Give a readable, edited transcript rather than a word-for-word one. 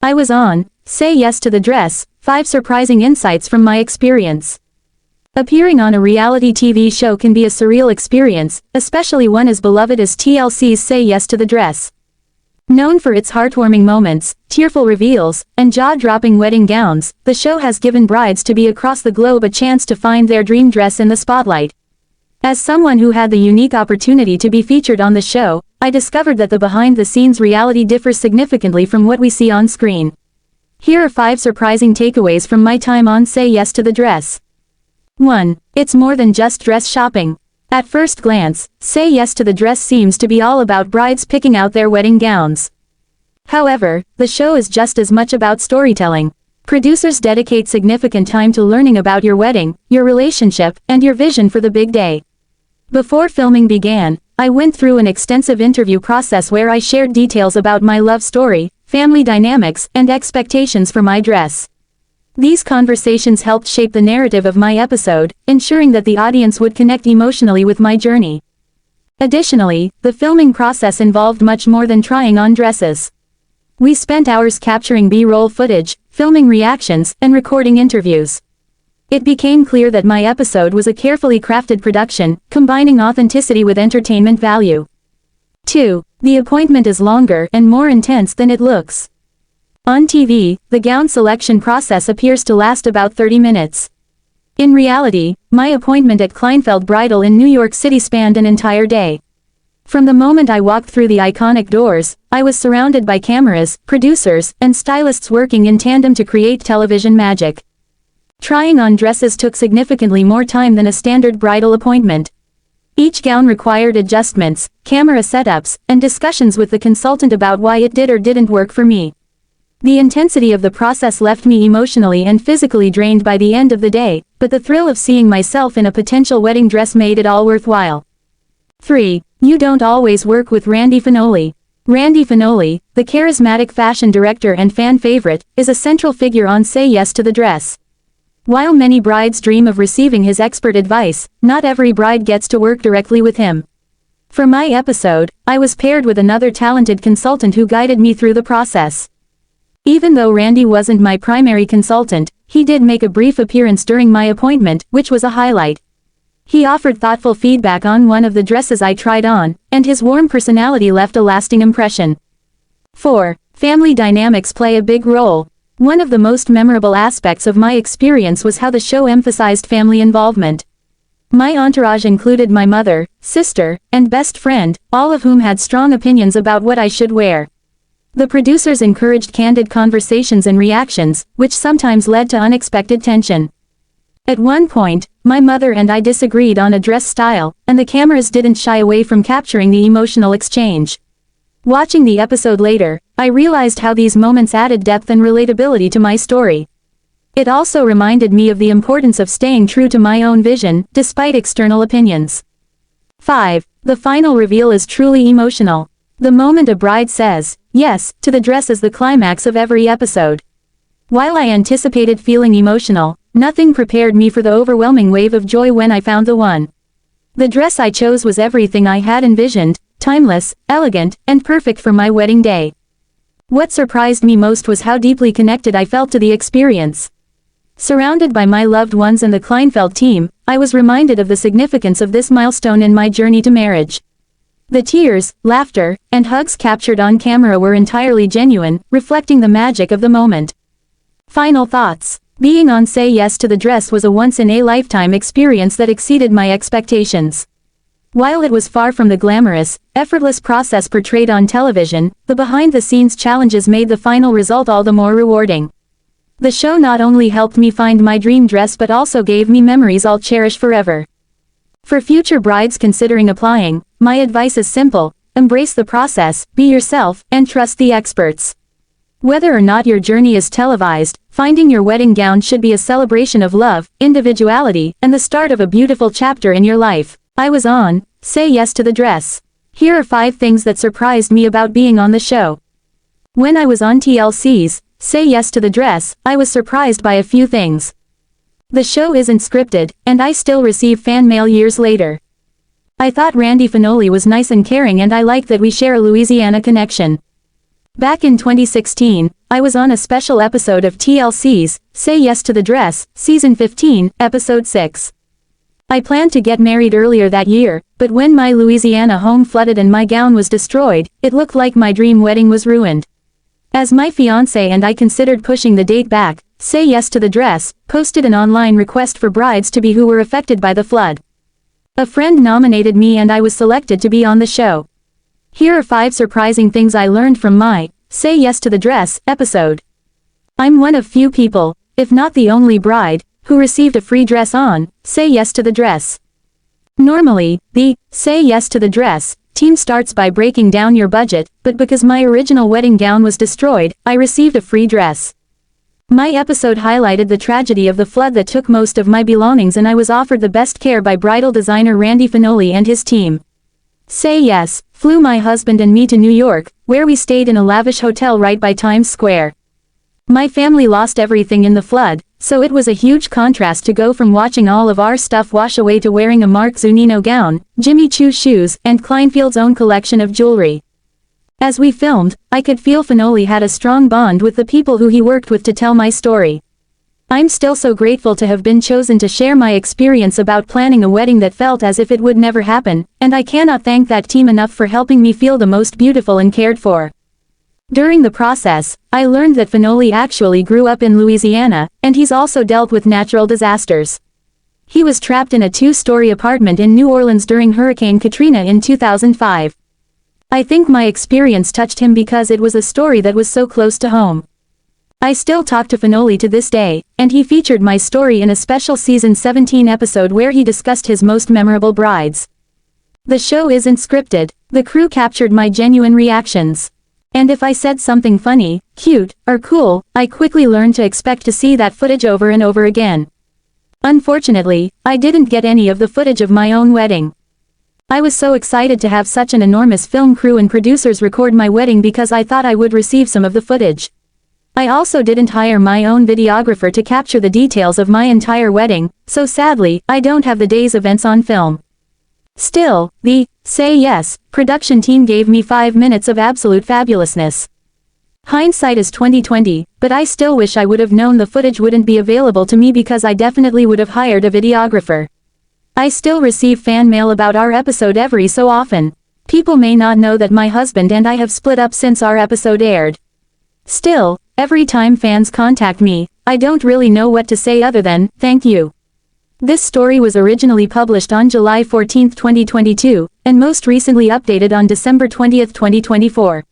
I was on Say Yes to the Dress, 5 surprising insights from my experience. Appearing on a reality TV show can be a surreal experience, especially one as beloved as TLC's Say Yes to the Dress. Known for its heartwarming moments, tearful reveals, and jaw-dropping wedding gowns, the show has given brides to be across the globe a chance to find their dream dress in the spotlight. As someone who had the unique opportunity to be featured on the show, I discovered that the behind-the-scenes reality differs significantly from what we see on screen. Here are 5 surprising takeaways from my time on Say Yes to the Dress. 1. It's more than just dress shopping. At first glance, Say Yes to the Dress seems to be all about brides picking out their wedding gowns. However, the show is just as much about storytelling. Producers dedicate significant time to learning about your wedding, your relationship, and your vision for the big day. Before filming began, I went through an extensive interview process where I shared details about my love story, family dynamics, and expectations for my dress. These conversations helped shape the narrative of my episode, ensuring that the audience would connect emotionally with my journey. Additionally, the filming process involved much more than trying on dresses. We spent hours capturing B-roll footage, filming reactions, and recording interviews. It became clear that my episode was a carefully crafted production, combining authenticity with entertainment value. 2. The appointment is longer and more intense than it looks. On TV, the gown selection process appears to last about 30 minutes. In reality, my appointment at Kleinfeld Bridal in New York City spanned an entire day. From the moment I walked through the iconic doors, I was surrounded by cameras, producers, and stylists working in tandem to create television magic. Trying on dresses took significantly more time than a standard bridal appointment. Each gown required adjustments, camera setups, and discussions with the consultant about why it did or didn't work for me. The intensity of the process left me emotionally and physically drained by the end of the day, but the thrill of seeing myself in a potential wedding dress made it all worthwhile. 3. You don't always work with Randy Finoli. Randy Finoli, the charismatic fashion director and fan favorite, is a central figure on Say Yes to the Dress. While many brides dream of receiving his expert advice, not every bride gets to work directly with him. For my episode, I was paired with another talented consultant who guided me through the process. Even though Randy wasn't my primary consultant, he did make a brief appearance during my appointment, which was a highlight. He offered thoughtful feedback on one of the dresses I tried on, and his warm personality left a lasting impression. 4. Family dynamics play a big role. One of the most memorable aspects of my experience was how the show emphasized family involvement. My entourage included my mother, sister, and best friend, all of whom had strong opinions about what I should wear. The producers encouraged candid conversations and reactions, which sometimes led to unexpected tension. At one point, my mother and I disagreed on a dress style, and the cameras didn't shy away from capturing the emotional exchange. Watching the episode later, I realized how these moments added depth and relatability to my story. It also reminded me of the importance of staying true to my own vision, despite external opinions. 5. The final reveal is truly emotional. The moment a bride says yes to the dress is the climax of every episode. While I anticipated feeling emotional, nothing prepared me for the overwhelming wave of joy when I found the one. The dress I chose was everything I had envisioned, timeless, elegant, and perfect for my wedding day. What surprised me most was how deeply connected I felt to the experience. Surrounded by my loved ones and the Kleinfeld team, I was reminded of the significance of this milestone in my journey to marriage. The tears, laughter, and hugs captured on camera were entirely genuine, reflecting the magic of the moment. Final thoughts. Being on Say Yes to the Dress was a once-in-a-lifetime experience that exceeded my expectations. While it was far from the glamorous, effortless process portrayed on television, the behind-the-scenes challenges made the final result all the more rewarding. The show not only helped me find my dream dress but also gave me memories I'll cherish forever. For future brides considering applying, my advice is simple: embrace the process, be yourself, and trust the experts. Whether or not your journey is televised, finding your wedding gown should be a celebration of love, individuality, and the start of a beautiful chapter in your life. I was on Say Yes to the Dress. Here are 5 things that surprised me about being on the show. When I was on TLC's Say Yes to the Dress, I was surprised by a few things. The show isn't scripted, and I still receive fan mail years later. I thought Randy Finoli was nice and caring, and I like that we share a Louisiana connection. Back in 2016, I was on a special episode of TLC's Say Yes to the Dress, Season 15, Episode 6. I planned to get married earlier that year, but when my Louisiana home flooded and my gown was destroyed, it looked like my dream wedding was ruined. As my fiancé and I considered pushing the date back, Say Yes to the Dress posted an online request for brides to be who were affected by the flood. A friend nominated me and I was selected to be on the show. Here are 5 surprising things I learned from my Say Yes to the Dress episode. I'm one of few people, if not the only bride, who received a free dress on Say Yes to the Dress. Normally, the Say Yes to the Dress team starts by breaking down your budget, but because my original wedding gown was destroyed, I received a free dress. My episode highlighted the tragedy of the flood that took most of my belongings, and I was offered the best care by bridal designer Randy Finoli and his team. Say Yes flew my husband and me to New York, where we stayed in a lavish hotel right by Times Square. My family lost everything in the flood, so it was a huge contrast to go from watching all of our stuff wash away to wearing a Marc Zunino gown, Jimmy Choo shoes, and Kleinfeld's own collection of jewelry. As we filmed, I could feel Finoli had a strong bond with the people who he worked with to tell my story. I'm still so grateful to have been chosen to share my experience about planning a wedding that felt as if it would never happen, and I cannot thank that team enough for helping me feel the most beautiful and cared for. During the process, I learned that Finoli actually grew up in Louisiana, and he's also dealt with natural disasters. He was trapped in a 2-story apartment in New Orleans during Hurricane Katrina in 2005. I think my experience touched him because it was a story that was so close to home. I still talk to Finoli to this day, and he featured my story in a special Season 17 episode where he discussed his most memorable brides. The show isn't scripted, the crew captured my genuine reactions. And if I said something funny, cute, or cool, I quickly learned to expect to see that footage over and over again. Unfortunately, I didn't get any of the footage of my own wedding. I was so excited to have such an enormous film crew and producers record my wedding because I thought I would receive some of the footage. I also didn't hire my own videographer to capture the details of my entire wedding, so sadly, I don't have the day's events on film. Still, the Say Yes production team gave me 5 minutes of absolute fabulousness. Hindsight is 20/20, but I still wish I would have known the footage wouldn't be available to me because I definitely would have hired a videographer. I still receive fan mail about our episode every so often. People may not know that my husband and I have split up since our episode aired. Still, every time fans contact me, I don't really know what to say other than, thank you. This story was originally published on July 14, 2022, and most recently updated on December 20, 2024.